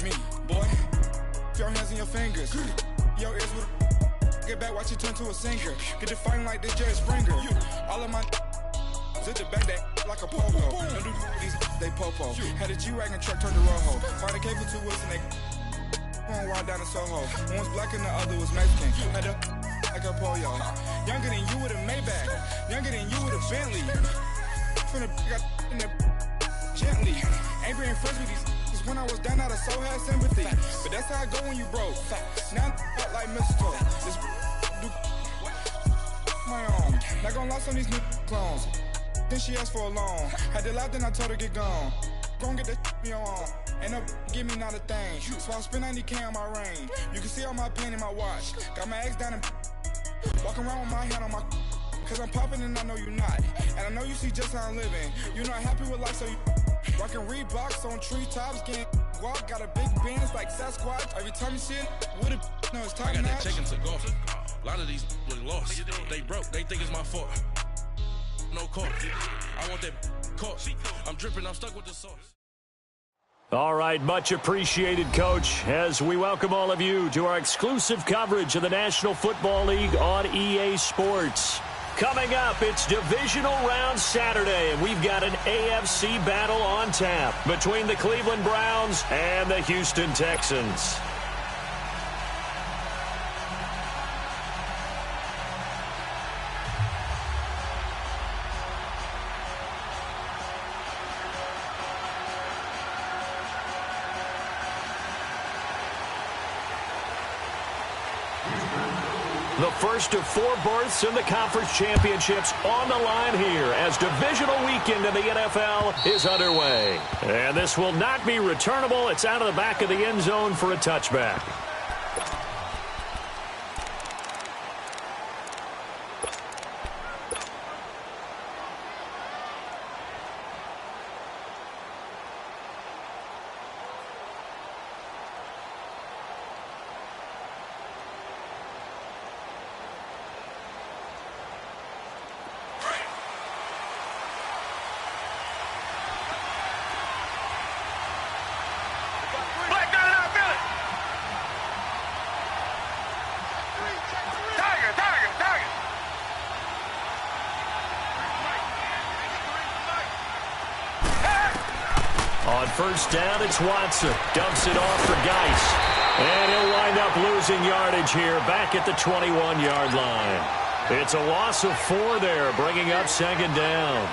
Me, boy. Your hands and your fingers. Your ears with get back, watch it turn to a singer. Get it fighting like this Jerry Springer. All of my sit the back that like a popo. Don't do these they popo. Had a G-Wagon truck turned to Rojo. Find a cable 2 wheels and they going wild down in Soho. One was black and the other was Mexican. Had a like a pollo. Younger than you with a Maybach. Younger than you with a Bentley. From the got in the gently. Ain't being friends with these when I was down out of so had sympathy. But that's how I go when you broke. Now I'm like mistletoe. This do my own. Not gonna lie on these new clones. Then she asked for a loan. Had to laugh, then I told her get gone. Gon' get that me on. Ain't no give me not a thing. So I spend 90K on my ring. You can see all my pain in my watch. Got my ex down and walking around with my hand on my. Cause I'm popping and I know you not. And I know you see just how I'm living. You're not happy with life, so you rockin' Reeboks on treetops, getting walk. Got a big bands like Sasquatch. Every time you see it, with it, no, it's top notch. I got that check into golf. A lot of these look lost. They broke. They think it's my fault. No court. I want that court. I'm dripping. I'm stuck with the sauce. All right, much appreciated, Coach, as we welcome all of you to our exclusive coverage of the National Football League on EA Sports. Coming up, it's Divisional Round Saturday, and we've got an AFC battle on tap between the Cleveland Browns and the Houston Texans. The first of 4 berths in the conference championships on the line here as divisional weekend in the NFL is underway. And this will not be returnable. It's out of the back of the end zone for a touchback. On first down, it's Watson. Dumps it off for Geis. And he'll wind up losing yardage here back at the 21-yard line. It's a loss of 4 there, bringing up second down.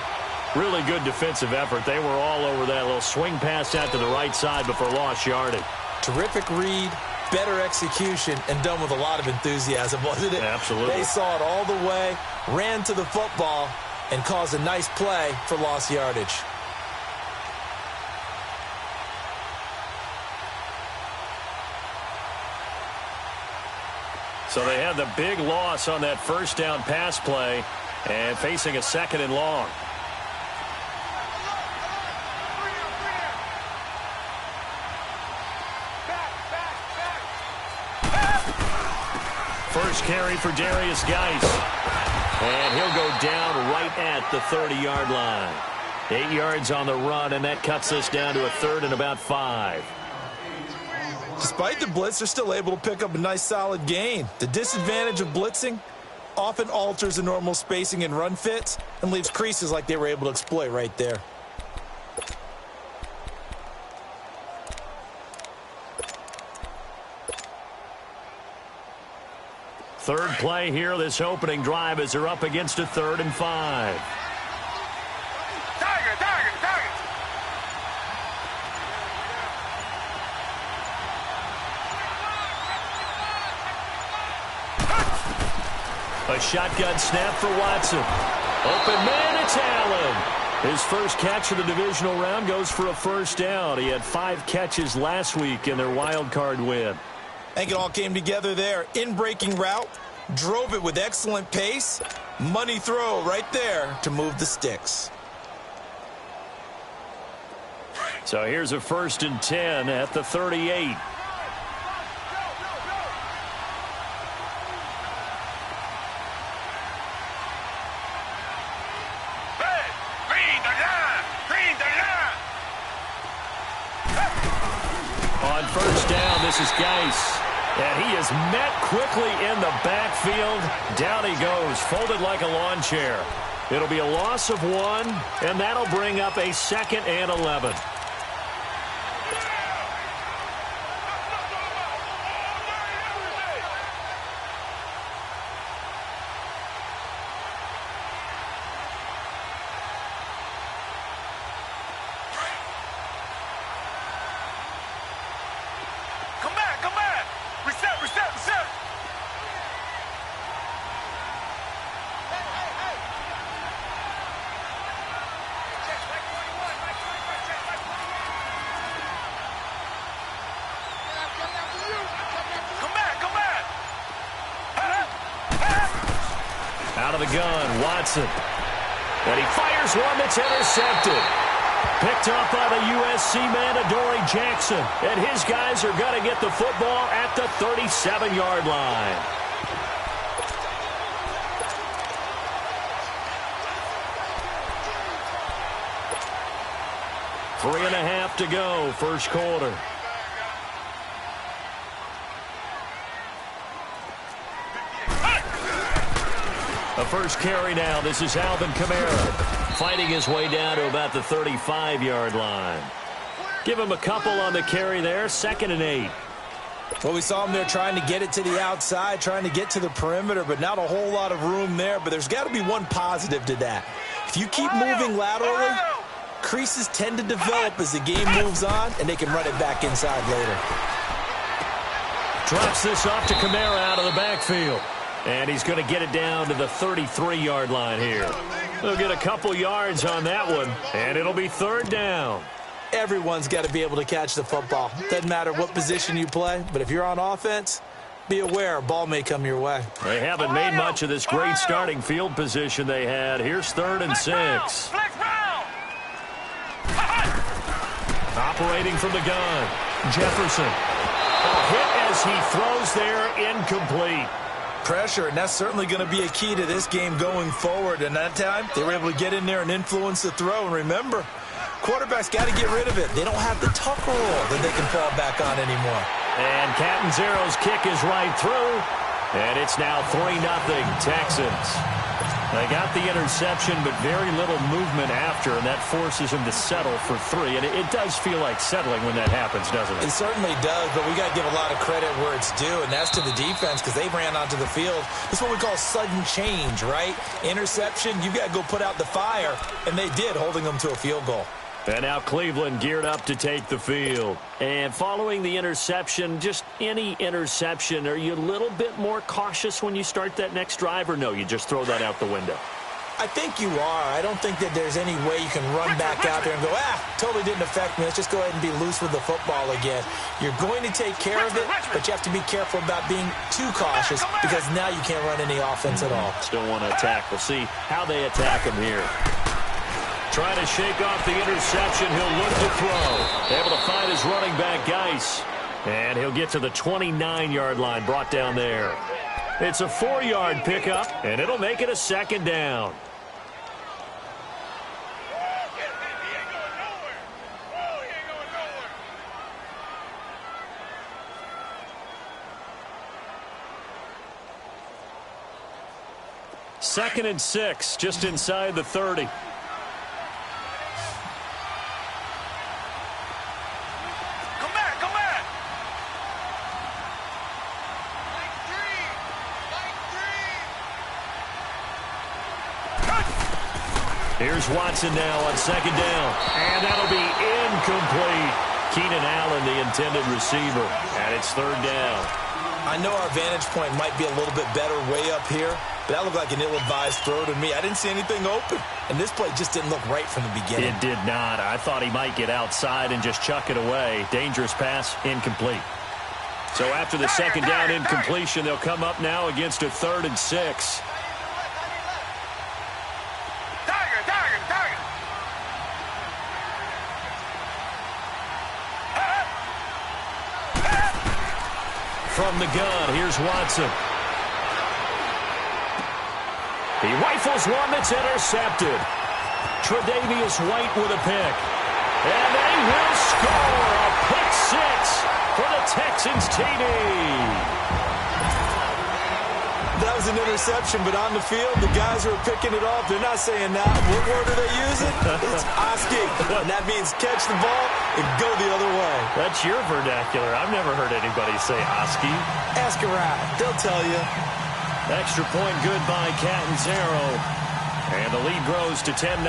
Really good defensive effort. They were all over that little swing pass out to the right side before lost yardage. Terrific read, better execution, and done with a lot of enthusiasm, wasn't it? Absolutely. They saw it all the way, ran to the football, and caused a nice play for lost yardage. So they had the big loss on that first down pass play and facing a second and long. First carry for Darius Geis. And he'll go down right at the 30-yard line. 8 yards on the run, and that cuts us down to a 3rd and about 5. Despite the blitz, they're still able to pick up a nice solid gain. The disadvantage of blitzing often alters the normal spacing and run fits and leaves creases like they were able to exploit right there. Third play here, this opening drive, as they're up against a 3rd and 5. A shotgun snap for Watson. Open man, it's Allen. His first catch of the divisional round goes for a first down. He had 5 catches last week in their wild card win. I think it all came together there. In-breaking route, drove it with excellent pace. Money throw right there to move the sticks. So here's a 1st and 10 at the 38. this is Geis. And he is met quickly in the backfield. Down he goes, folded like a lawn chair. It'll be a loss of 1, and that'll bring up a 2nd and 11. Out of the gun, Watson. And he fires one that's intercepted. Picked up by the USC man, Adoree Jackson. And his guys are going to get the football at the 37-yard line. Three and a half to go, first quarter. The first carry now. This is Alvin Kamara fighting his way down to about the 35-yard line. Give him a couple on the carry there. 2nd and 8. Well, we saw him there trying to get it to the outside, trying to get to the perimeter, but not a whole lot of room there. But there's got to be one positive to that. If you keep moving laterally, creases tend to develop as the game moves on, and they can run it back inside later. Drops this off to Kamara out of the backfield. And he's going to get it down to the 33-yard line here. They'll get a couple yards on that one, and it'll be 3rd down. Everyone's got to be able to catch the football. Doesn't matter what position you play, but if you're on offense, be aware a ball may come your way. They haven't made much of this great starting field position they had. Here's 3rd and 6. Operating from the gun, Jefferson. A hit as he throws there, incomplete. Pressure, and that's certainly going to be a key to this game going forward. And that time, they were able to get in there and influence the throw. And remember, quarterbacks got to get rid of it. They don't have the tuck rule that they can fall back on anymore. And Catanzaro's kick is right through. And it's now 3-0 Texans. They got the interception, but very little movement after, and that forces him to settle for 3. And it does feel like settling when that happens, doesn't it? It certainly does, but we got to give a lot of credit where it's due, and that's to the defense because they ran onto the field. This is what we call sudden change, right? Interception, you got to go put out the fire, and they did, holding them to a field goal. And now Cleveland geared up to take the field. And following the interception, just any interception, are you a little bit more cautious when you start that next drive, or no, you just throw that out the window? I think you are. I don't think that there's any way you can run back out there and go, totally didn't affect me. Let's just go ahead and be loose with the football again. You're going to take care of it, but you have to be careful about being too cautious because now you can't run any offense at all. Still want to attack. We'll see how they attack him here. Trying to shake off the interception. He'll look to throw. Able to find his running back, Geis. And he'll get to the 29-yard line, brought down there. It's a 4-yard pickup, and it'll make it a 2nd down. Second and 6, just inside the 30. Here's Watson now on 2nd down. And that'll be incomplete. Keenan Allen, the intended receiver. And it's 3rd down. I know our vantage point might be a little bit better way up here, but that looked like an ill-advised throw to me. I didn't see anything open. And this play just didn't look right from the beginning. It did not. I thought he might get outside and just chuck it away. Dangerous pass, incomplete. So after the 2nd down incompletion, they'll come up now against a 3rd and 6. From the gun, here's Watson. He rifles one that's intercepted. Tre'Davious White with a pick. And they will score a pick 6. for the Texans TD. That was an interception, but on the field, the guys who are picking it off, they're not saying that. What word are they using? It's Oski, and that means catch the ball and go the other way. That's your vernacular. I've never heard anybody say Oski. Ask around. They'll tell you. Extra point good by Catanzaro. And the lead grows to 10-0.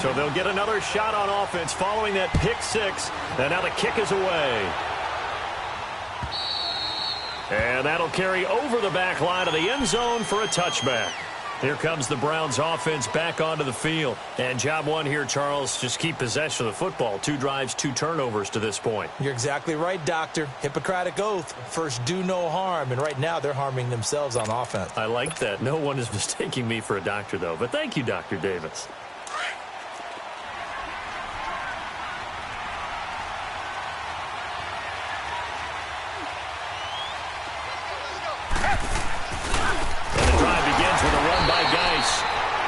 So they'll get another shot on offense following that pick six. And now the kick is away. And that'll carry over the back line of the end zone for a touchback. Here comes the Browns offense back onto the field. And job one here, Charles, just keep possession of the football. 2 drives, 2 turnovers to this point. You're exactly right, Doctor. Hippocratic oath. First, do no harm. And right now, they're harming themselves on offense. I like that. No one is mistaking me for a doctor, though. But thank you, Dr. Davis.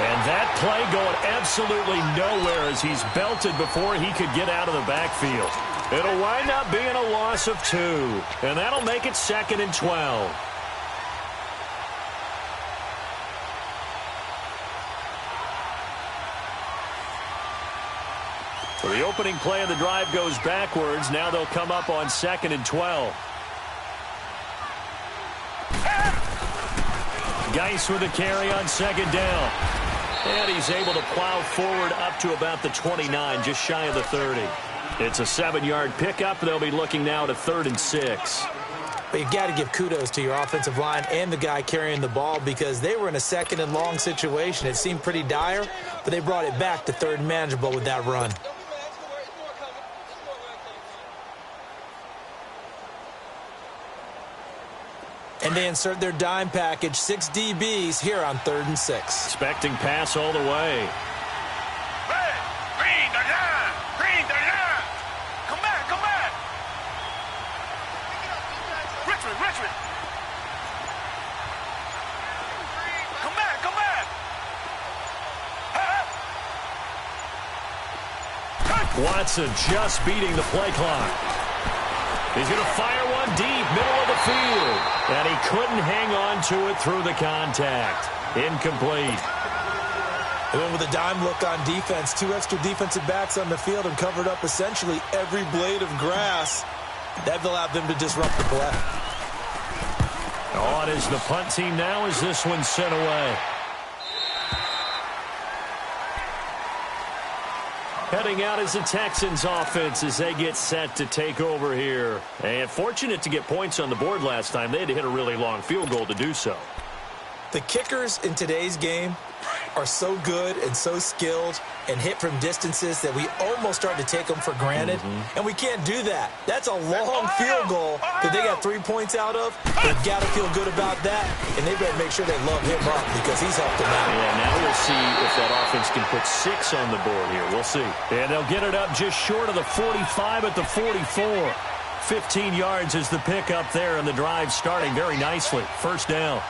And that play going absolutely nowhere as he's belted before he could get out of the backfield. It'll wind up being a loss of 2. And that'll make it 2nd and 12. So the opening play of the drive goes backwards. Now they'll come up on 2nd and 12. Geis with a carry on 2nd down. And he's able to plow forward up to about the 29, just shy of the 30. It's a 7-yard pickup. They'll be looking now to 3rd and 6. But you've got to give kudos to your offensive line and the guy carrying the ball because they were in a 2nd and long situation. It seemed pretty dire, but they brought it back to 3rd and manageable with that run. And they insert their dime package, 6 DBs here on 3rd and 6. Expecting pass all the way. Hey, green the line! Green the line! Come back, come back! Richmond, Richmond! Come back, come back! Watson just beating the play clock. He's going to fire one deep, middle of the field. And he couldn't hang on to it through the contact. Incomplete. They went with a dime look on defense. 2 extra defensive backs on the field and covered up essentially every blade of grass. That allowed them to disrupt the play. On is the punt team now as this one's sent away. Heading out is the Texans offense as they get set to take over here. And fortunate to get points on the board last time. They had to hit a really long field goal to do so. The kickers in today's game are so good and so skilled and hit from distances that we almost start to take them for granted. And we can't do that. That's a long field goal that they got 3 points out of. They've got to feel good about that, and they better make sure they love him up because he's helped them out. Yeah, now we'll see if that offense can put 6 on the board here. We'll see. And they'll get it up just short of the 45 at the 44. 15 yards is the pickup there, and the drive starting very nicely. First down.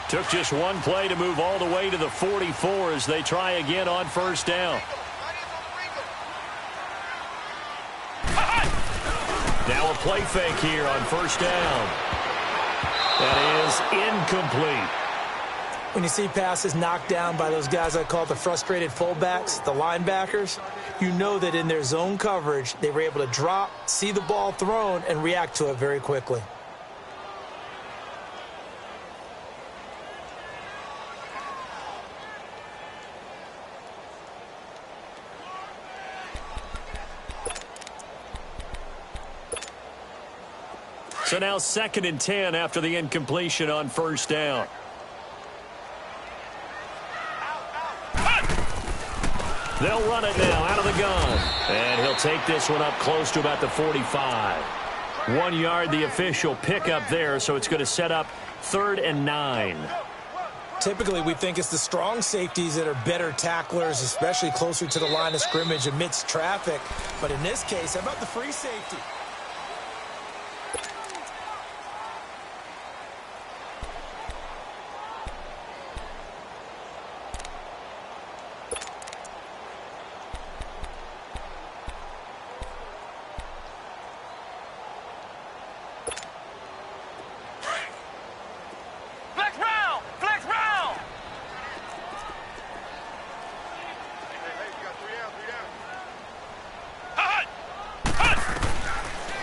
Took just one play to move all the way to the 44 as they try again on first down. Now a play fake here on first down. That is incomplete. When you see passes knocked down by those guys I call the frustrated fullbacks, the linebackers, you know that in their zone coverage, they were able to drop, see the ball thrown, and react to it very quickly. So now 2nd and 10 after the incompletion on first down. They'll run it now out of the gun. And he'll take this one up close to about the 45. 1 yard, the official pickup there, so it's going to set up 3rd and 9. Typically, we think it's the strong safeties that are better tacklers, especially closer to the line of scrimmage amidst traffic. But in this case, how about the free safety?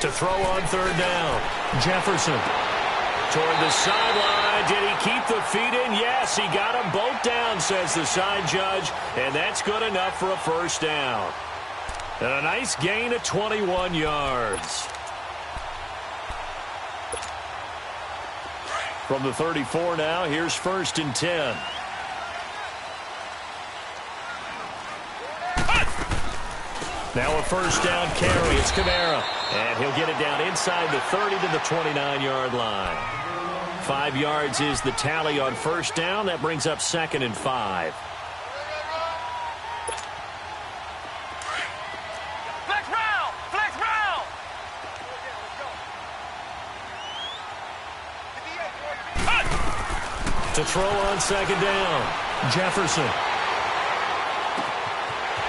To throw on third down. Jefferson toward the sideline. Did he keep the feet in? Yes, he got them both down, says the side judge, and that's good enough for a first down. And a nice gain of 21 yards. From the 34 now, here's 1st and 10. Now a first down carry. It's Kamara. And he'll get it down inside the 30 to the 29-yard line. 5 yards is the tally on first down. That brings up 2nd and 5. Flex round! Flex round! To throw on 2nd down. Jefferson.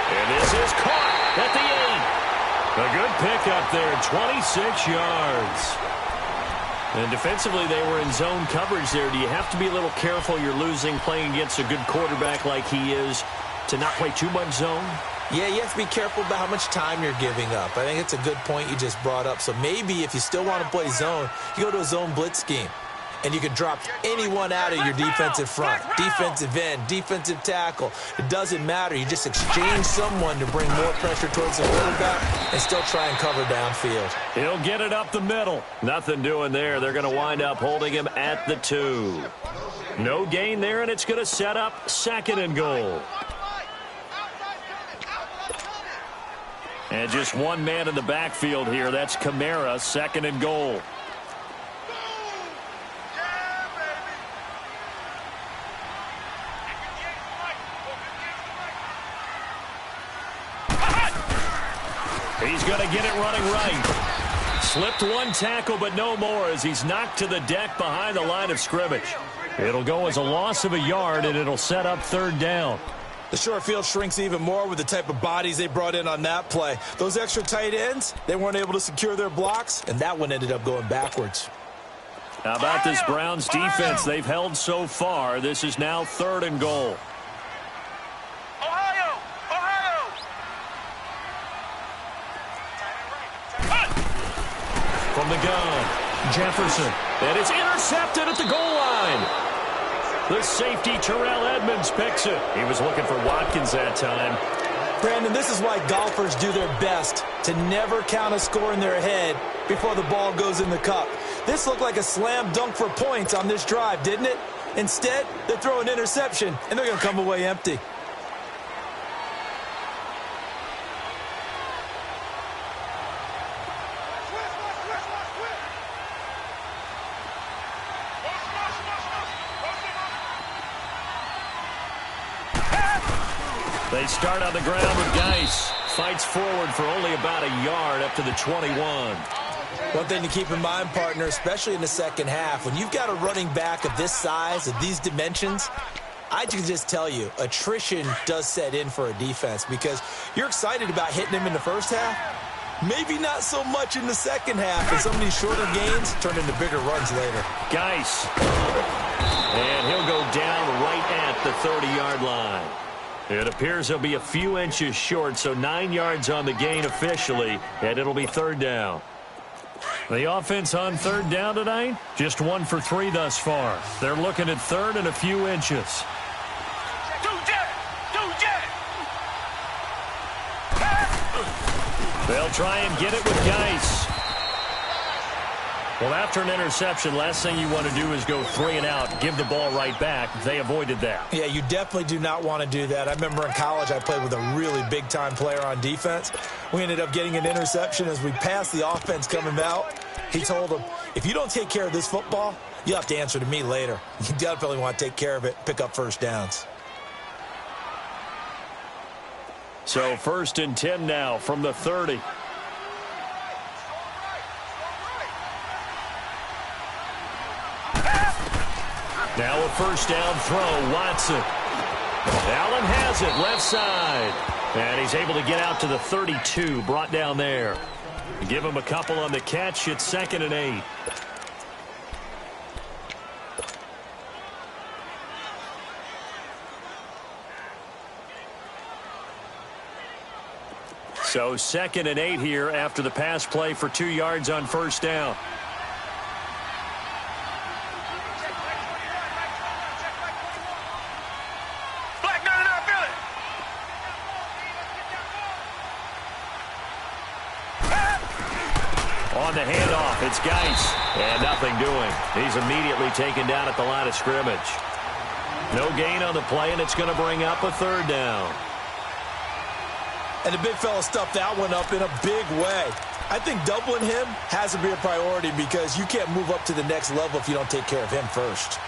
And this is caught at the 8. A good pickup there, 26 yards. And defensively, they were in zone coverage there. Do you have to be a little careful? You're losing playing against a good quarterback like he is to not play too much zone? Yeah, you have to be careful about how much time you're giving up. I think it's a good point you just brought up. So maybe if you still want to play zone, you go to a zone blitz scheme. And you can drop anyone out of your defensive front, defensive end, defensive tackle. It doesn't matter. You just exchange someone to bring more pressure towards the quarterback and still try and cover downfield. He'll get it up the middle. Nothing doing there. They're going to wind up holding him at the 2. No gain there, and it's going to set up 2nd and goal. And just one man in the backfield here. That's Kamara, 2nd and goal. He's going to get it running right. Slipped one tackle, but no more as he's knocked to the deck behind the line of scrimmage. It'll go as a loss of a yard, and it'll set up 3rd down. The short field shrinks even more with the type of bodies they brought in on that play. Those extra tight ends, they weren't able to secure their blocks, and that one ended up going backwards. How about this Browns defense they've held so far? This is now 3rd and goal. From the gun, Jefferson. And it's intercepted at the goal line. The safety, Terrell Edmonds, picks it. He was looking for Watkins that time. Brandon, this is why golfers do their best to never count a score in their head before the ball goes in the cup. This looked like a slam dunk for points on this drive, didn't it? Instead, they throw an interception, and they're going to come away empty. They start on the ground with Geis. Fights forward for only about a yard up to the 21. One thing to keep in mind, partner, especially in the second half, when you've got a running back of this size, of these dimensions, I can just tell you, attrition does set in for a defense because you're excited about hitting him in the first half. Maybe not so much in the second half, and some of these shorter gains turn into bigger runs later. Geis. And he'll go down right at the 30-yard line. It appears he'll be a few inches short, so 9 yards on the gain officially, and it'll be 3rd down. The offense on 3rd down tonight, just 1 for 3 thus far. They're looking at 3rd and a few inches. They'll try and get it with Geis. Well, after an interception, last thing you want to do is go 3 and out, give the ball right back. They avoided that. Yeah, you definitely do not want to do that. I remember in college I played with a really big-time player on defense. We ended up getting an interception as we passed the offense coming out. He told him, if you don't take care of this football, you'll have to answer to me later. You definitely want to take care of it, pick up first downs. So 1st and 10 now from the 30. Now a first down throw, Watson. Allen has it, left side. And he's able to get out to the 32, brought down there. Give him a couple on the catch, it's 2nd and 8. So 2nd and 8 here after the pass play for 2 yards on first down. On the handoff, it's Geis. And nothing doing. He's immediately taken down at the line of scrimmage. No gain on the play, and it's going to bring up a 3rd down. And the big fella stuffed that one up in a big way. I think doubling him has to be a priority because you can't move up to the next level if you don't take care of him first.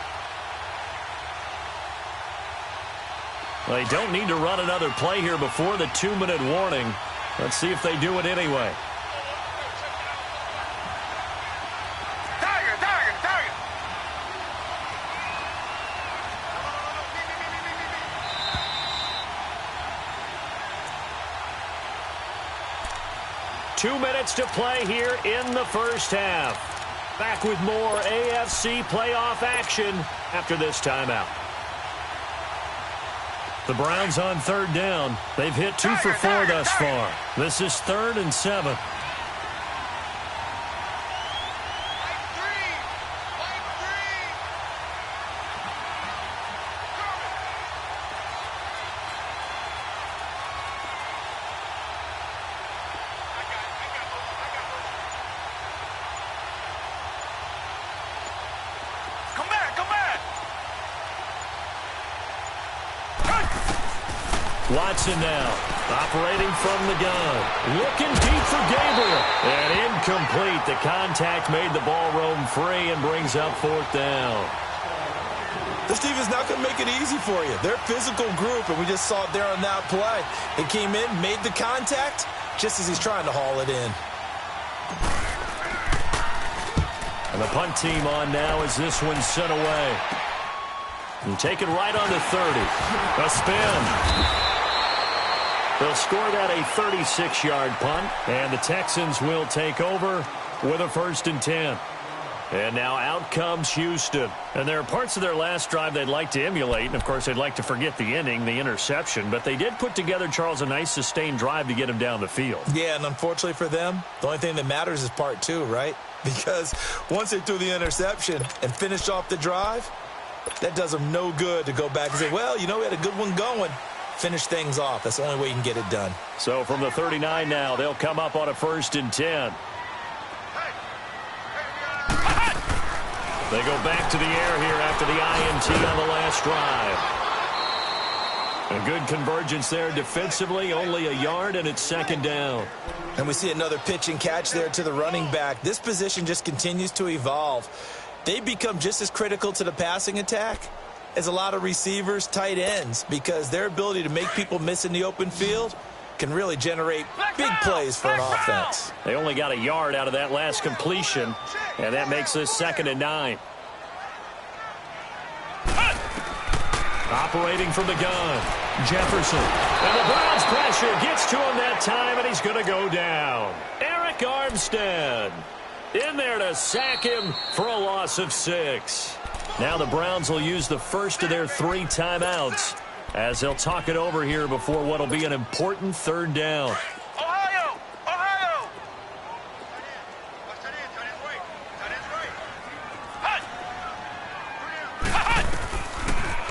Well, they don't need to run another play here before the 2-minute warning. Let's see if they do it anyway. Target. 2 minutes to play here in the first half. Back with more AFC playoff action after this timeout. The Browns on 3rd down. They've hit 2 for 4 thus far. This is 3rd and 7. Watson now, operating from the gun. Looking deep for Gabriel. And incomplete. The contact made the ball roam free and brings up 4th down. This team is not going to make it easy for you. They're a physical group, and we just saw it there on that play. He came in, made the contact, just as he's trying to haul it in. And the punt team on now as this one's sent away. And take it right on the 30. A spin. They'll score that a 36-yard punt, and the Texans will take over with a 1st and 10. And now out comes Houston. And there are parts of their last drive they'd like to emulate, and of course they'd like to forget the ending, the interception, but they did put together, Charles, a nice sustained drive to get him down the field. Yeah, and unfortunately for them, the only thing that matters is part 2, right? Because once they threw the interception and finished off the drive, that does them no good to go back and say, well, you know, we had a good one going. Finish things off. That's the only way you can get it done. So from the 39 now, they'll come up on a 1st and 10. They go back to the air here after the INT on the last drive. A good convergence there defensively, only a yard, and it's 2nd down. And we see another pitch and catch there to the running back. This position just continues to evolve. They become just as critical to the passing attack as a lot of receivers, tight ends, because their ability to make people miss in the open field can really generate big plays for an offense. They only got a yard out of that last completion, and that makes this 2nd and 9. Operating from the gun, Jefferson. And the Browns pressure gets to him that time, and he's going to go down. Eric Armstead in there to sack him for a loss of 6. Now the Browns will use the first of their 3 timeouts as they'll talk it over here before what will be an important 3rd down. Ohio!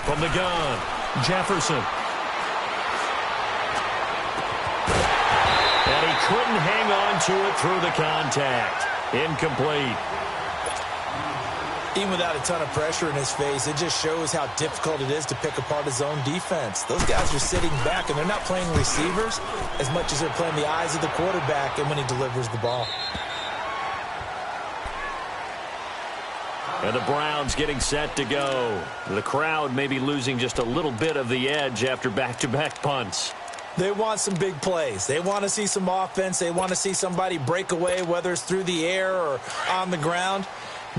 From the gun, Jefferson. And he couldn't hang on to it through the contact. Incomplete. Even without a ton of pressure in his face, it just shows how difficult it is to pick apart his own defense. Those guys are sitting back, and they're not playing receivers as much as they're playing the eyes of the quarterback and when he delivers the ball. And the Browns getting set to go. The crowd may be losing just a little bit of the edge after back-to-back punts. They want some big plays. They want to see some offense. They want to see somebody break away, whether it's through the air or on the ground.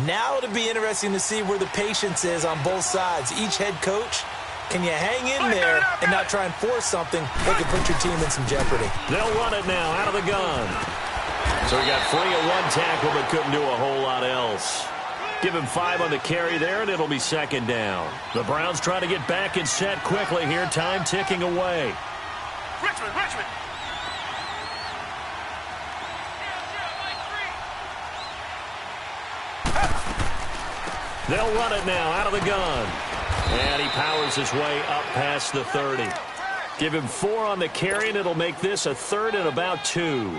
Now it'll be interesting to see where the patience is on both sides. Each head coach, can you hang in there and not try and force something that could put your team in some jeopardy? They'll run it now out of the gun. So he got free at 1 tackle but couldn't do a whole lot else. Give him 5 on the carry there, and it'll be 2nd down. The Browns try to get back and set quickly here. Time ticking away. Richmond! They'll run it now out of the gun. And he powers his way up past the 30. Give him 4 on the carry, and it'll make this a 3rd and about 2.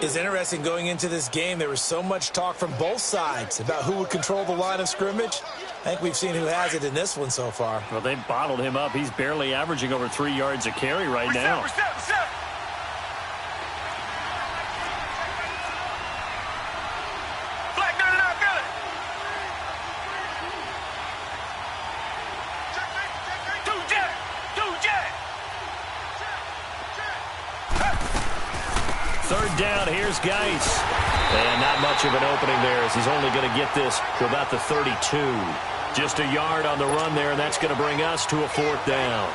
It's interesting going into this game. There was so much talk from both sides about who would control the line of scrimmage. I think we've seen who has it in this one so far. Well, they've bottled him up. He's barely averaging over 3 yards a carry right now. Reset. Black 99, good. Two jet. 3rd down, here's Geis. And not much of an opening there as he's only going to get this to about the 32. Just a yard on the run there, and that's going to bring us to a 4th down.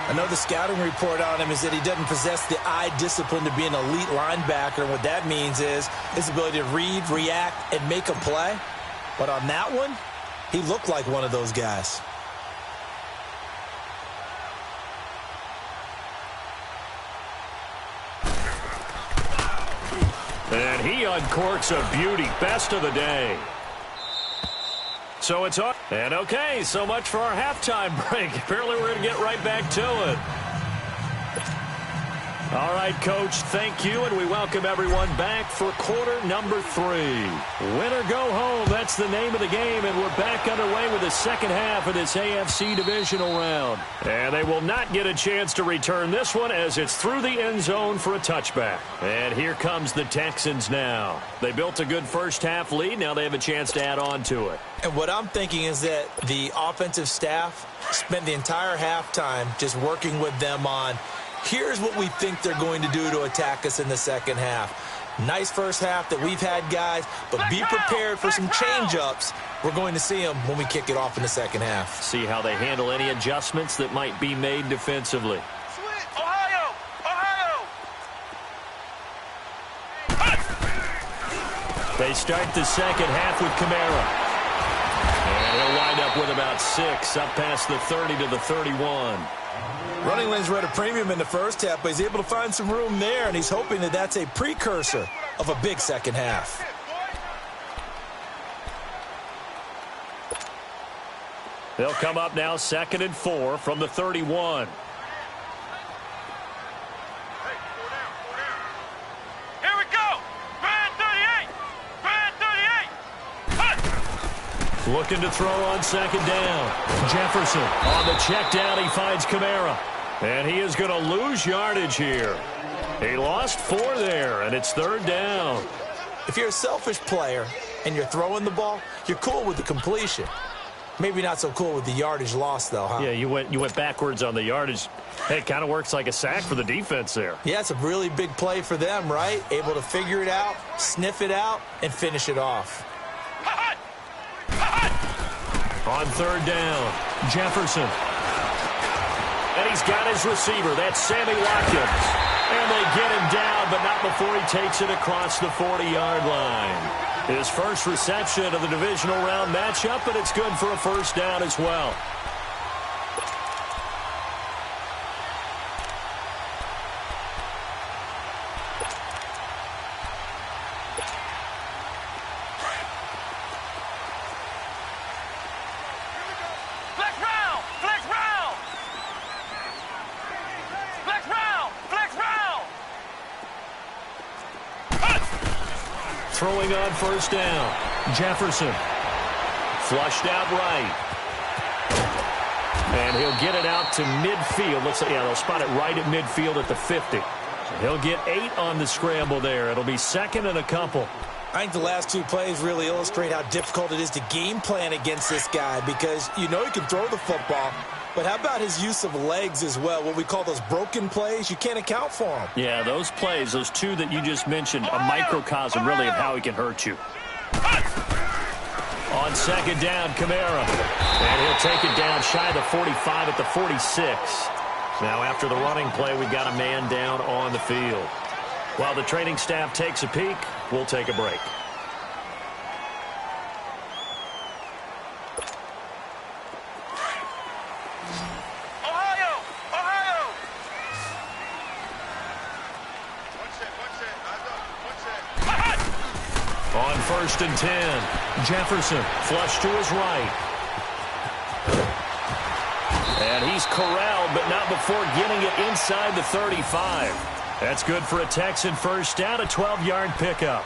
I know the scouting report on him is that he doesn't possess the eye discipline to be an elite linebacker, and what that means is his ability to read, react, and make a play. But on that one, he looked like one of those guys. And he uncorks a beauty. Best of the day. So it's on. And okay, so much for our halftime break. Apparently we're going to get right back to it. All right, Coach, thank you, and we welcome everyone back for quarter number 3. Win or go home, that's the name of the game, and we're back underway with the second half of this AFC divisional round. And they will not get a chance to return this one as it's through the end zone for a touchback. And here comes the Texans now. They built a good first half lead. Now they have a chance to add on to it. And what I'm thinking is that the offensive staff spent the entire halftime just working with them on here's what we think they're going to do to attack us in the second half. Nice first half that we've had, guys, but be prepared for some change-ups. We're going to see them when we kick it off in the second half. See how they handle any adjustments that might be made defensively. Ohio! They start the second half with Kamara. And he'll wind up with about 6, up past the 30 to the 31. Running lanes were at a premium in the first half, but he's able to find some room there, and he's hoping that that's a precursor of a big second half. They'll come up now 2nd and 4 from the 31. Here we go! Brand 38! Looking to throw on 2nd down. Jefferson on the check down. He finds Kamara. And he is going to lose yardage here. He lost 4 there, and it's 3rd down. If you're a selfish player and you're throwing the ball, you're cool with the completion. Maybe not so cool with the yardage loss, though, huh? Yeah, you went backwards on the yardage. Hey, it kind of works like a sack for the defense there. Yeah, it's a really big play for them, right? Able to figure it out, sniff it out, and finish it off. On 3rd down, Jefferson. And he's got his receiver. That's Sammy Watkins. And they get him down, but not before he takes it across the 40-yard line. His first reception of the divisional round matchup, but it's good for a 1st down as well. Throwing on 1st down. Jefferson. Flushed out right. And he'll get it out to midfield. Looks like, yeah, they'll spot it right at midfield at the 50. He'll get 8 on the scramble there. It'll be 2nd and a couple. I think the last 2 plays really illustrate how difficult it is to game plan against this guy because you know he can throw the football, but how about his use of legs as well? What we call those broken plays, you can't account for them. Yeah, those plays, those 2 that you just mentioned, a microcosm really of how he can hurt you. On 2nd down, Kamara. And he'll take it down shy of the 45 at the 46. Now after the running play, we've got a man down on the field. While the training staff takes a peek, we'll take a break. On 1st and 10, Jefferson flush to his right. And he's corralled, but not before getting it inside the 35. That's good for a Texan first down, a 12-yard pickup.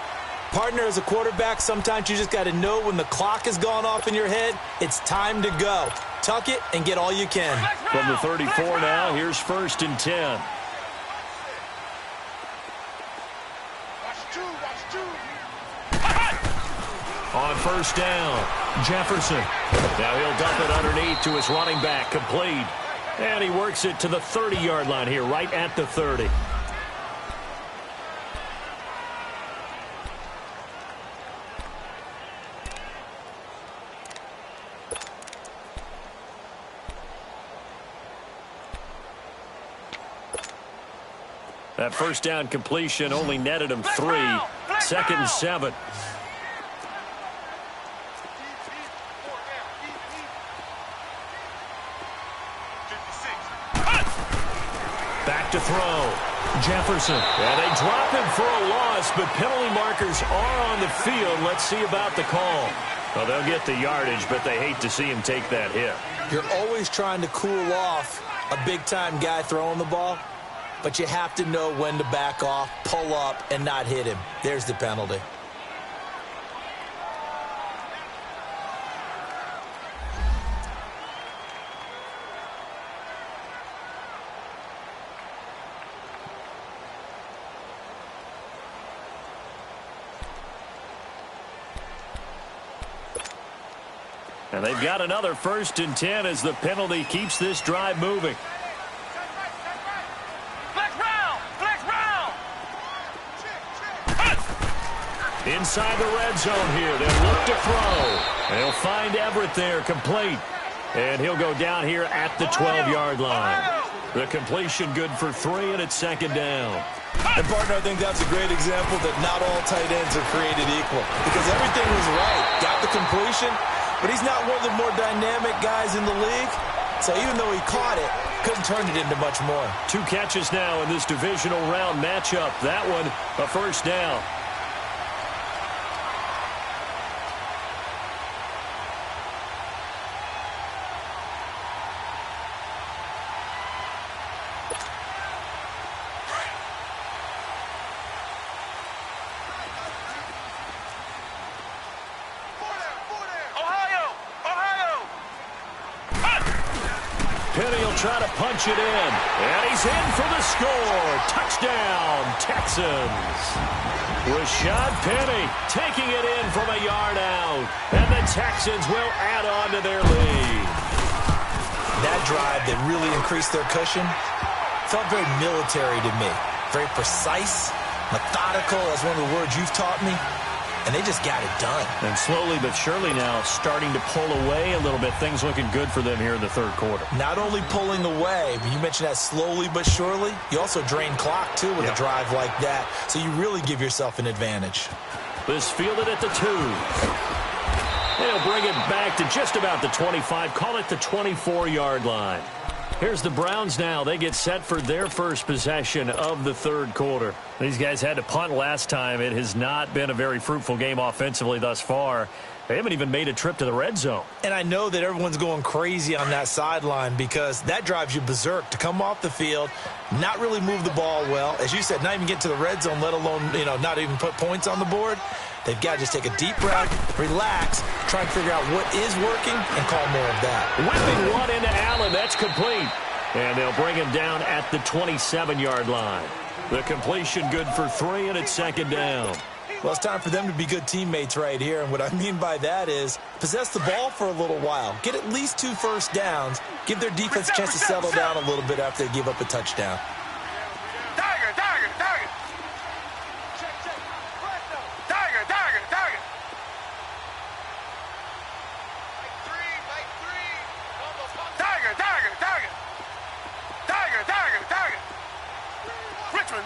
Partner, as a quarterback, sometimes you just got to know when the clock has gone off in your head, it's time to go. Tuck it and get all you can. From the 34 now, here's 1st and 10. On 1st down, Jefferson. Now he'll dump it underneath to his running back, complete. And he works it to the 30-yard line here, right at the 30. That first down completion only netted him 3. 2nd and 7. Back to throw. Jefferson. And they drop him for a loss, but penalty markers are on the field. Let's see about the call. Well, they'll get the yardage, but they hate to see him take that hit. You're always trying to cool off a big-time guy throwing the ball, but you have to know when to back off, pull up, and not hit him. There's the penalty. And they've got another 1st and 10 as the penalty keeps this drive moving. Inside the red zone here. They'll look to throw. They'll find Everett there, complete. And he'll go down here at the 12-yard line. The completion good for 3, and it's 2nd down. And, partner, I think that's a great example that not all tight ends are created equal. Because everything was right. Got the completion, but he's not one of the more dynamic guys in the league. So even though he caught it, couldn't turn it into much more. 2 catches now in this divisional round matchup. That one, a 1st down. Try to punch it in, and he's in for the score. Touchdown, Texans. Rashad Penny taking it in from a yard out, and the Texans will add on to their lead. That drive that really increased their cushion felt very military to me. Very precise, methodical, that's one of the words you've taught me. And they just got it done. And slowly but surely now starting to pull away a little bit. Things looking good for them here in the 3rd quarter. Not only pulling away, but you mentioned that slowly but surely. You also drain clock, too, with a drive like that. So you really give yourself an advantage. This fielded at the 2. They'll bring it back to just about the 25. Call it the 24-yard line. Here's the Browns now. They get set for their first possession of the 3rd quarter. These guys had to punt last time. It has not been a very fruitful game offensively thus far. They haven't even made a trip to the red zone. And I know that everyone's going crazy on that sideline because that drives you berserk to come off the field, not really move the ball well. As you said, not even get to the red zone, let alone, not even put points on the board. They've got to just take a deep breath, relax, try and figure out what is working, and call more of that. Whipping one into Allen. That's complete. And they'll bring him down at the 27-yard line. The completion good for 3, and it's 2nd down. Well, it's time for them to be good teammates right here. And what I mean by that is possess the ball for a little while. Get at least 2 first downs. Give their defense a chance to settle down a little bit after they give up a touchdown.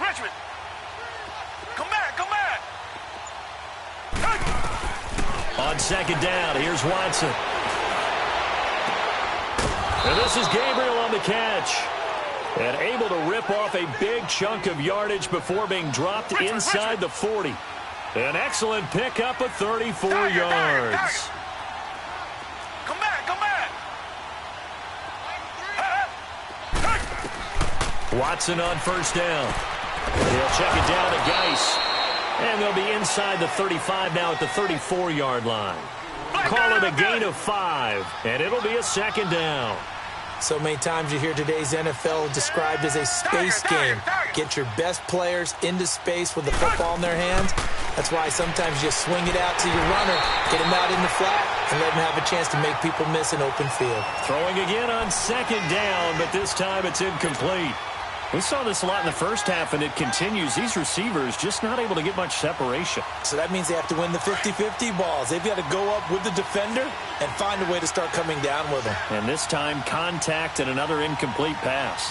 Richmond. Come back. On 2nd down, here's Watson. And this is Gabriel on the catch. And able to rip off a big chunk of yardage before being dropped inside the 40. An excellent pickup of 34 yards. Target. Come back, come back. Watson on first down. He'll check it down to Geis. And they'll be inside the 35 now at the 34-yard line. Call it a gain of 5, and it'll be a second down. So many times you hear today's NFL described as a space game. Get your best players into space with the football in their hands. That's why sometimes you just swing it out to your runner, get him out in the flat, and let him have a chance to make people miss an open field. Throwing again on second down, but this time it's incomplete. We saw this a lot in the first half, and it continues. These receivers just not able to get much separation. So that means they have to win the 50-50 balls. They've got to go up with the defender and find a way to start coming down with them. And this time, contact and another incomplete pass.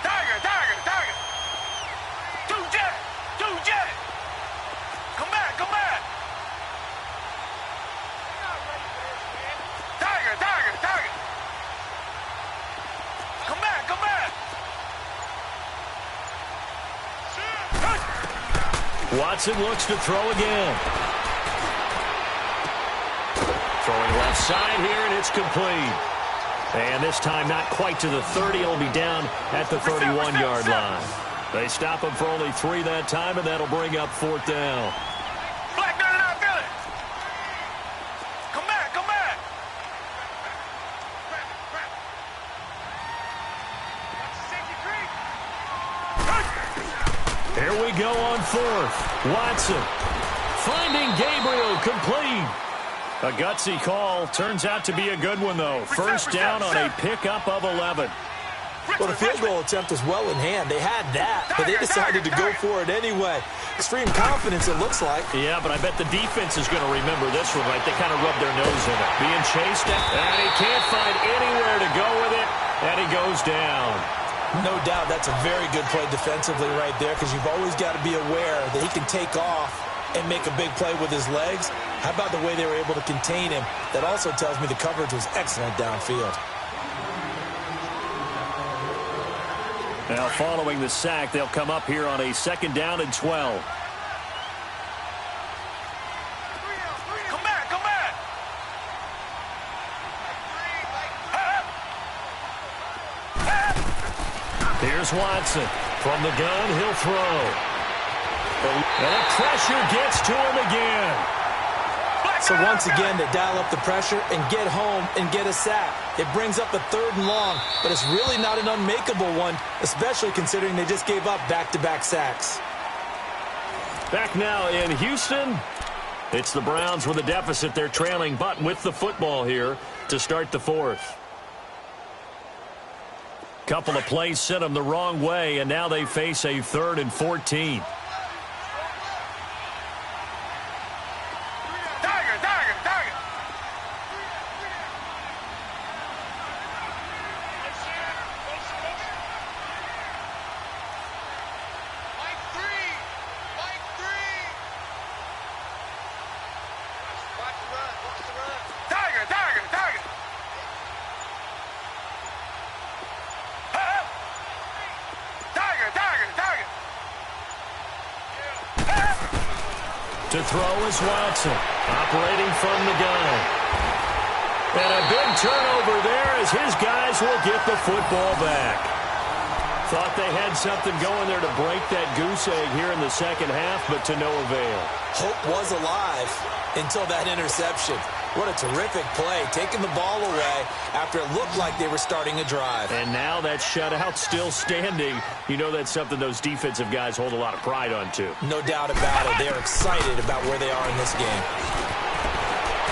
Target. Two jet. Come back. Target. Come back. Watson looks to throw again. Throwing left side here, and it's complete. And this time not quite to the 30. It'll be down at the 31-yard line. They stop him for only 3 that time, and that'll bring up fourth down. Black down and out, Billy. Come back. Here we go on fourth. Watson finding Gabriel, complete. A gutsy call. Turns out to be a good one, though. First down on a pickup of 11. Well, the field goal attempt was well in hand. They had that, but they decided to go for it anyway. Extreme confidence, it looks like. Yeah, but I bet the defense is going to remember this one, right? They kind of rubbed their nose in it. Being chased, and he can't find anywhere to go with it, and he goes down. No doubt that's a very good play defensively right there, because you've always got to be aware that he can take off and make a big play with his legs. How about the way they were able to contain him? That also tells me the coverage was excellent downfield. Now following the sack, they'll come up here on a second down and 12. Come back. Here's Watson. From the gun, he'll throw. And the pressure gets to him again. So once again, they dial up the pressure and get home and get a sack. It brings up a 3rd and long, but it's really not an unmakeable one, especially considering they just gave up back-to-back sacks. Back now in Houston. It's the Browns with a deficit. They're trailing, but with the football here to start the fourth. Couple of plays sent them the wrong way, and now they face a 3rd and 14. To throw is Watson, operating from the gun. And a big turnover there as his guys will get the football back. Thought they had something going there to break that goose egg here in the second half, but to no avail. Hope was alive until that interception. What a terrific play, taking the ball away after it looked like they were starting a drive. And now that shutout still standing. You know that's something those defensive guys hold a lot of pride on, too. No doubt about it. They're excited about where they are in this game.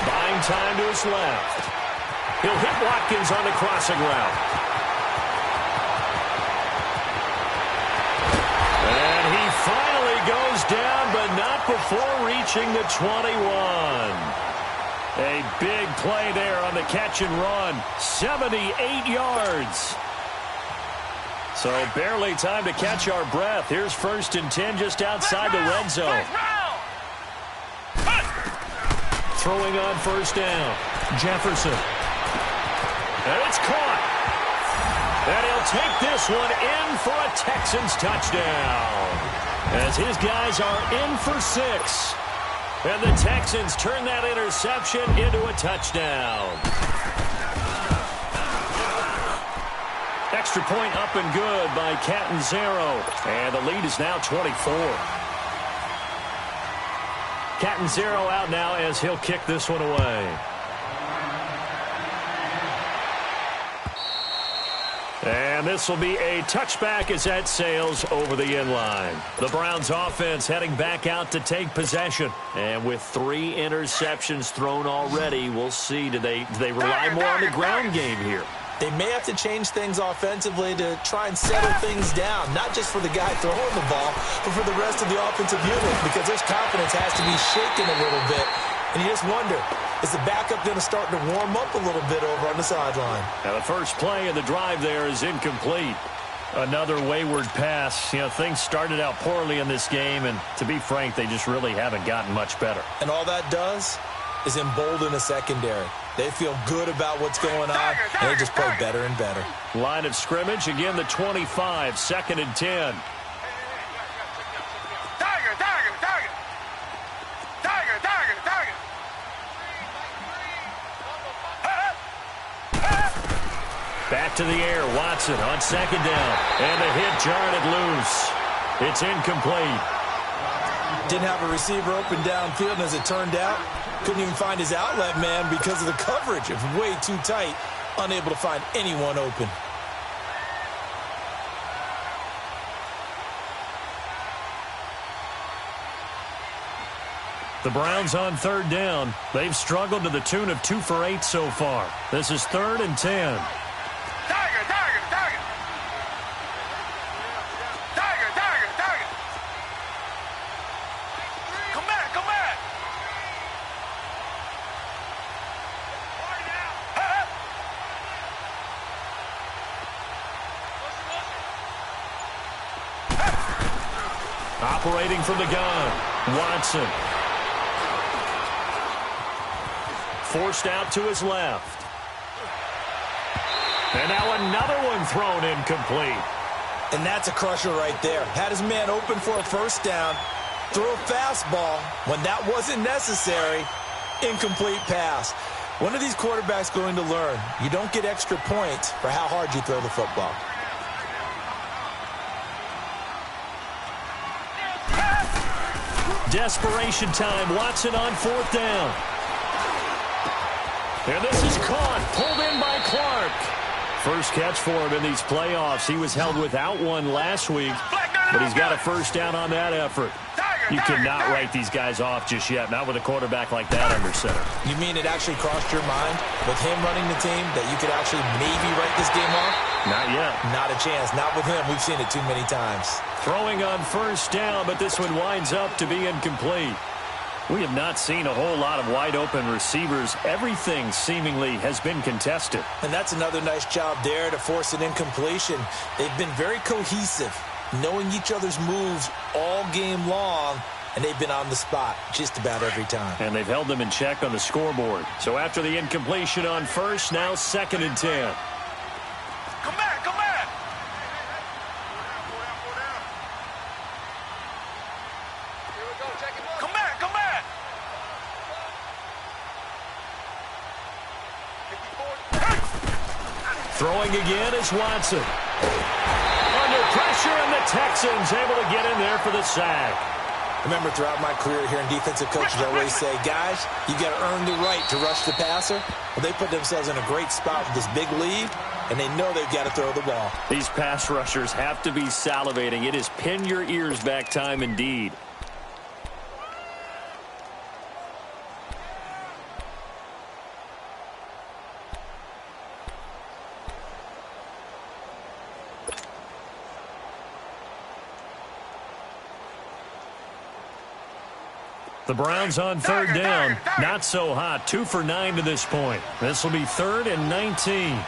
Buying time to his left. He'll hit Watkins on the crossing route. And he finally goes down, but not before reaching the 21. A big play there on the catch and run. 78 yards. So barely time to catch our breath. Here's 1st and 10 just outside the red zone. Throwing on first down. Jefferson. And it's caught. And he'll take this one in for a Texans touchdown. as his guys are in for 6. And the Texans turn that interception into a touchdown. Extra point up and good by Catanzaro. And the lead is now 24. Catanzaro out now as he'll kick this one away. And this will be a touchback as that sails over the inline. The Browns offense heading back out to take possession. And with 3 interceptions thrown already, we'll see. Do they rely more on the ground game here? They may have to change things offensively to try and settle things down, not just for the guy throwing the ball, but for the rest of the offensive unit, because his confidence has to be shaken a little bit. And you just wonder, is the backup going to start to warm up a little bit over on the sideline? Now the first play of the drive there is incomplete. Another wayward pass. You know, things started out poorly in this game, and to be frank, they just really haven't gotten much better. And all that does is embolden the secondary. They feel good about what's going on, and they just play better and better. Line of scrimmage, again the 25, 2nd and 10. Back to the air, Watson on 2nd down. And the hit jarred it loose. It's incomplete. Didn't have a receiver open downfield, and as it turned out, couldn't even find his outlet man because of the coverage. It was way too tight, unable to find anyone open. The Browns on 3rd down. They've struggled to the tune of 2 for 8 so far. This is 3rd and 10. Operating from the gun, Watson. Forced out to his left. And now another one thrown incomplete. And that's a crusher right there. Had his man open for a first down, threw a fastball when that wasn't necessary, incomplete pass. When are these quarterbacks going to learn? You don't get extra points for how hard you throw the football. Desperation time. Watson on 4th down. And this is caught. Pulled in by Clark. First catch for him in these playoffs. He was held without one last week, but he's got a first down on that effort. You cannot write these guys off just yet, not with a quarterback like that under center. You mean it actually crossed your mind with him running the team that you could actually maybe write this game off? Not yet. Not a chance. Not with him. We've seen it too many times. Throwing on first down, but this one winds up to be incomplete. We have not seen a whole lot of wide-open receivers. Everything seemingly has been contested. And that's another nice job there to force an incompletion. They've been very cohesive, knowing each other's moves all game long, and they've been on the spot just about every time. And they've held them in check on the scoreboard. So after the incompletion on first, now 2nd and 10. Come back, come back. Come back, come back. Throwing again is Watson. Under pressure, and the Texans able to get in there for the sack. Remember, throughout my career here in defensive coaches, I always say, guys, you got to earn the right to rush the passer. Well, they put themselves in a great spot with this big lead, and they know they've got to throw the ball. These pass rushers have to be salivating. It is pin your ears back time indeed. The Browns on 3rd down. Not so hot. 2 for 9 to this point. This will be 3rd and 19.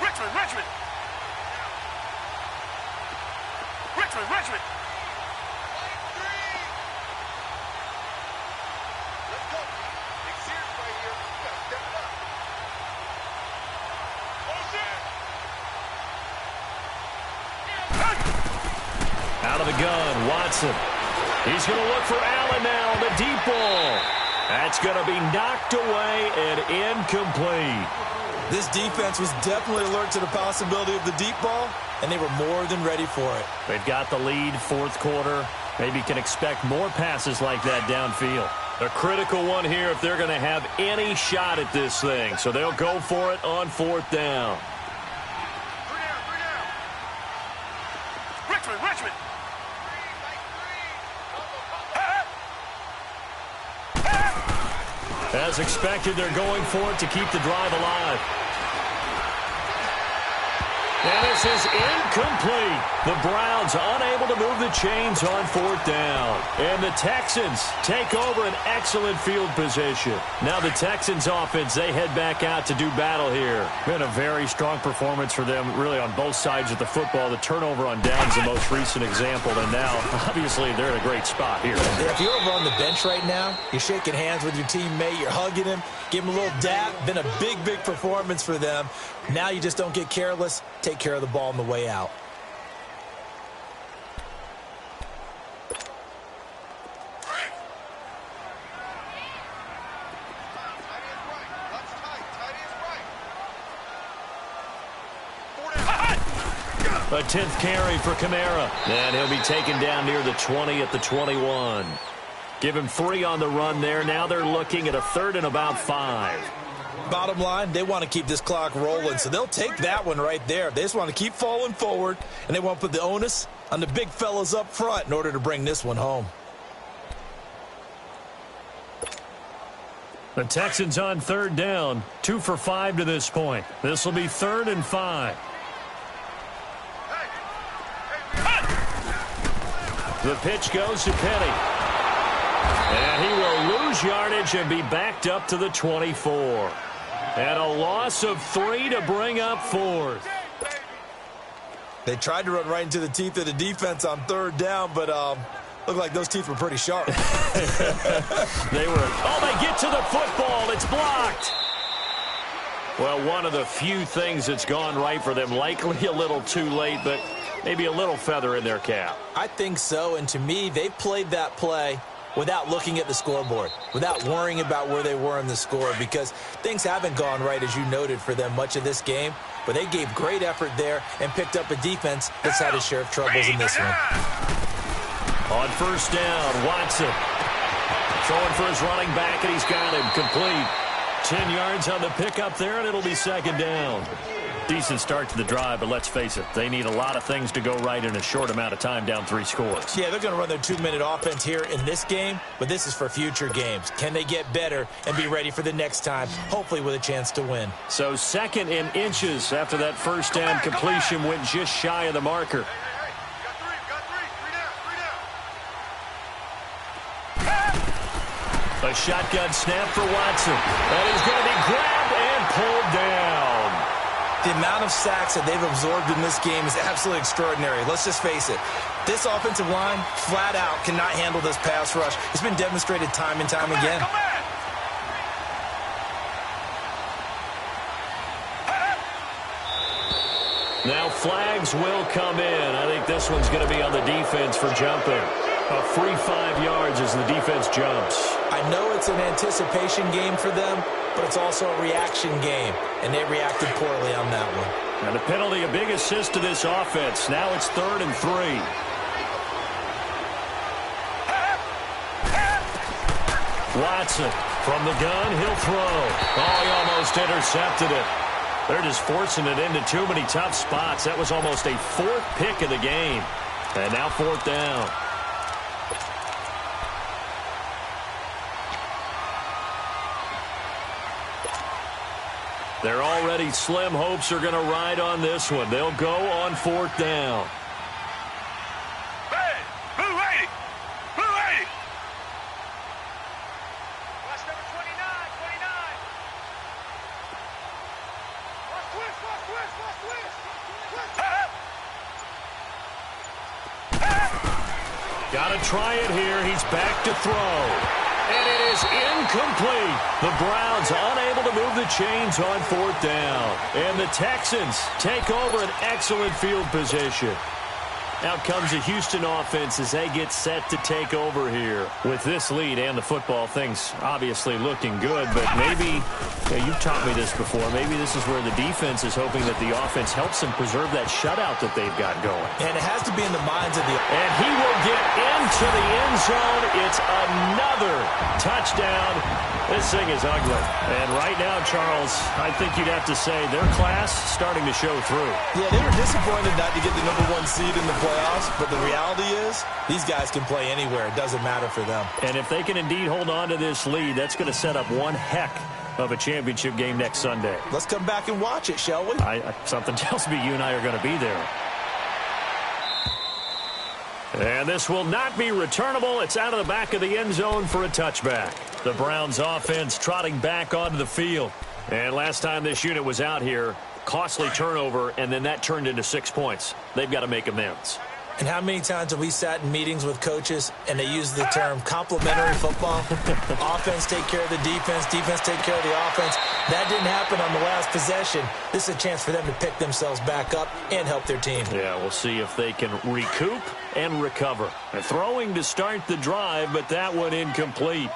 Richmond. Out of the gun. Watson. He's going to look for Allen now on the deep ball. That's going to be knocked away and incomplete. This defense was definitely alert to the possibility of the deep ball, and they were more than ready for it. They've got the lead, fourth quarter. Maybe can expect more passes like that downfield. A critical one here if they're going to have any shot at this thing. So they'll go for it on fourth down. Richmond. As expected, they're going for it to keep the drive alive. And this is incomplete. The Browns unable to move the chains on fourth down. And the Texans take over an excellent field position. Now the Texans offense, they head back out to do battle here. Been a very strong performance for them really on both sides of the football. The turnover on downs the most recent example. And now, obviously, they're in a great spot here. If you're over on the bench right now, you're shaking hands with your teammate, you're hugging him, give him a little dap. Been a big performance for them. Now you just don't get careless. Take care of the ball on the way out. A 10th carry for Kamara. And he'll be taken down near the 20 at the 21. Give him 3 on the run there. Now they're looking at a 3rd and about 5. Bottom line, they want to keep this clock rolling, so they'll take that one right there. They just want to keep falling forward, and they want to put the onus on the big fellas up front in order to bring this one home. The Texans on 3rd down, 2 for 5 to this point. This will be 3rd and 5. The pitch goes to Penny. And he will lose yardage and be backed up to the 24. And a loss of 3 to bring up 4th. They tried to run right into the teeth of the defense on 3rd down, but looked like those teeth were pretty sharp. They get to the football. It's blocked. Well, one of the few things that's gone right for them. Likely a little too late, but maybe a little feather in their cap. I think so, and to me, they played that play without looking at the scoreboard, without worrying about where they were in the score, because things haven't gone right, as you noted, for them much of this game. But they gave great effort there and picked up a defense that's had its share of troubles in this one. On 1st down, Watson throwing for his running back, and he's got him complete. 10 yards on the pickup there, and it'll be 2nd down. Decent start to the drive, but let's face it, they need a lot of things to go right in a short amount of time, down 3 scores. Yeah, they're going to run their 2-minute offense here in this game, but this is for future games. Can they get better and be ready for the next time, hopefully with a chance to win? So 2nd and inches after that 1st down completion went just shy of the marker. A shotgun snap for Watson. And he's going to be grabbed and pulled down. The amount of sacks that they've absorbed in this game is absolutely extraordinary. Let's just face it. This offensive line, flat out, cannot handle this pass rush. It's been demonstrated time and time again. Now flags will come in. I think this one's going to be on the defense for jumping. A free 5 yards as the defense jumps. I know it's an anticipation game for them, but it's also a reaction game, and they reacted poorly on that one. And a penalty, a big assist to this offense. Now it's 3rd and 3. Watson from the gun, he'll throw. Oh, he almost intercepted it. They're just forcing it into too many tough spots. That was almost a 4th pick of the game. And now 4th down. They're already slim hopes are going to ride on this one. They'll go on 4th down. Hey, blue 80. Blue 80. Watch number 29. Watch twist. Got to try it here. He's back to throw. And it is incomplete. The Browns unable to move the chains on 4th down. And the Texans take over an excellent field position. Out comes the Houston offense as they get set to take over here. With this lead and the football, things obviously looking good, but maybe, you've taught me this before, maybe this is where the defense is hoping that the offense helps them preserve that shutout that they've got going. And it has to be in the minds of the... And he will get into the end zone. It's another touchdown. This thing is ugly. And right now, Charles, I think you'd have to say their class starting to show through. Yeah, they were disappointed not to get the #1 seed in the playoffs, but the reality is these guys can play anywhere. It doesn't matter for them. And if they can indeed hold on to this lead, that's going to set up one heck of a championship game next Sunday. Let's come back and watch it, shall we? Something tells me you and I are going to be there. And this will not be returnable. It's out of the back of the end zone for a touchback. The Browns offense trotting back onto the field. And last time this unit was out here, costly turnover, and then that turned into 6 points. They've got to make amends. And how many times have we sat in meetings with coaches and they use the term complementary football? Offense take care of the defense, defense take care of the offense. That didn't happen on the last possession. This is a chance for them to pick themselves back up and help their team. Yeah, we'll see if they can recoup and recover. They're throwing to start the drive, but that one incomplete.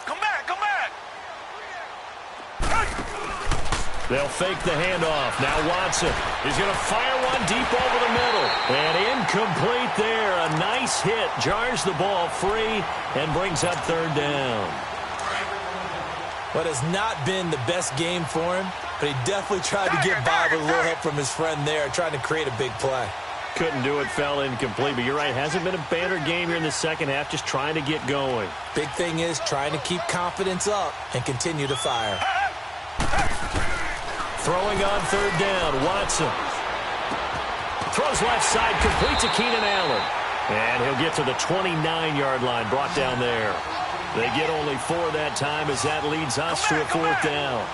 Come back, come back. They'll fake the handoff. Now Watson is going to fire one deep over the middle. And incomplete there. A nice hit. Jars the ball free and brings up third down. What has not been the best game for him, but he definitely tried to get by with a little help from his friend there, trying to create a big play. Couldn't do it, fell incomplete. But you're right, hasn't been a banner game here in the second half, just trying to get going. Big thing is trying to keep confidence up and continue to fire. Throwing on third down, Watson. Throws left side, complete to Keenan Allen. And he'll get to the 29-yard line, brought down there. They get only 4 that time as that leads us to a fourth down.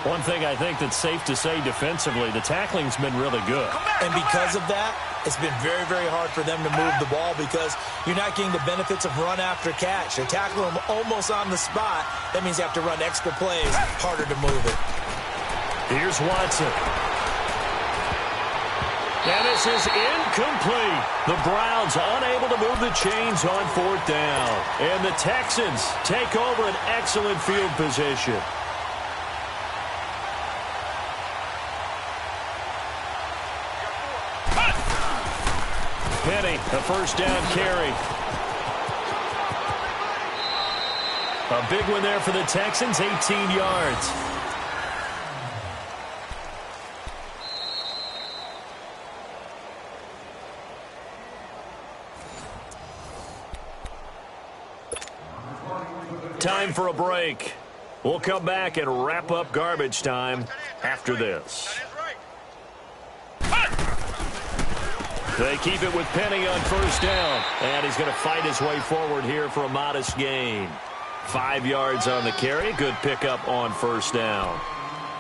One thing I think that's safe to say defensively, the tackling's been really good. And because of that, it's been very, very hard for them to move the ball because you're not getting the benefits of run after catch. They're tackling them almost on the spot. That means you have to run extra plays, harder to move it. Here's Watson. And this is incomplete. The Browns unable to move the chains on fourth down. And the Texans take over an excellent field position. Penny, a first down carry. A big one there for the Texans, 18 yards. Time for a break. We'll come back and wrap up garbage time after this. They keep it with Penny on first down, and he's going to fight his way forward here for a modest gain. 5 yards on the carry. Good pickup on first down.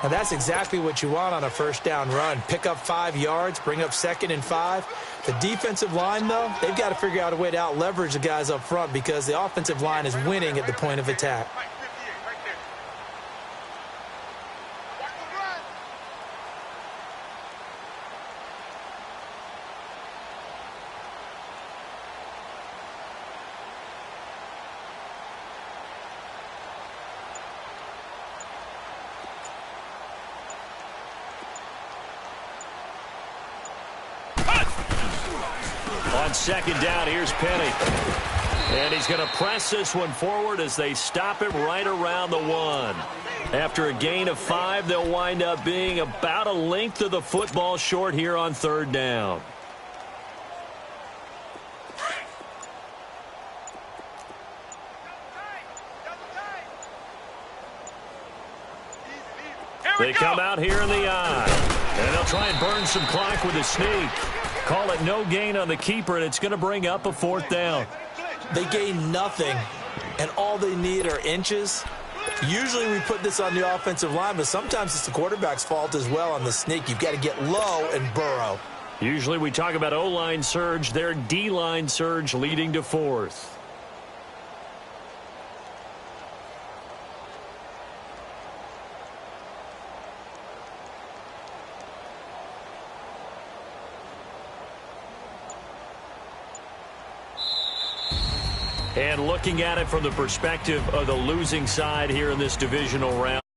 And that's exactly what you want on a first down run. Pick up 5 yards, bring up 2nd and 5. The defensive line, though, they've got to figure out a way to out-leverage the guys up front because the offensive line is winning at the point of attack. On second down, here's Penny. And he's going to press this one forward as they stop him right around the 1. After a gain of 5, they'll wind up being about a length of the football short here on third down. They come out here in the eye. And they'll try and burn some clock with a sneak. Call it no gain on the keeper, and it's going to bring up a fourth down. They gain nothing, and all they need are inches. Usually we put this on the offensive line, but sometimes it's the quarterback's fault as well on the sneak. You've got to get low and burrow. Usually we talk about O-line surge, their D-line surge leading to fourth. And looking at it from the perspective of the losing side here in this divisional round.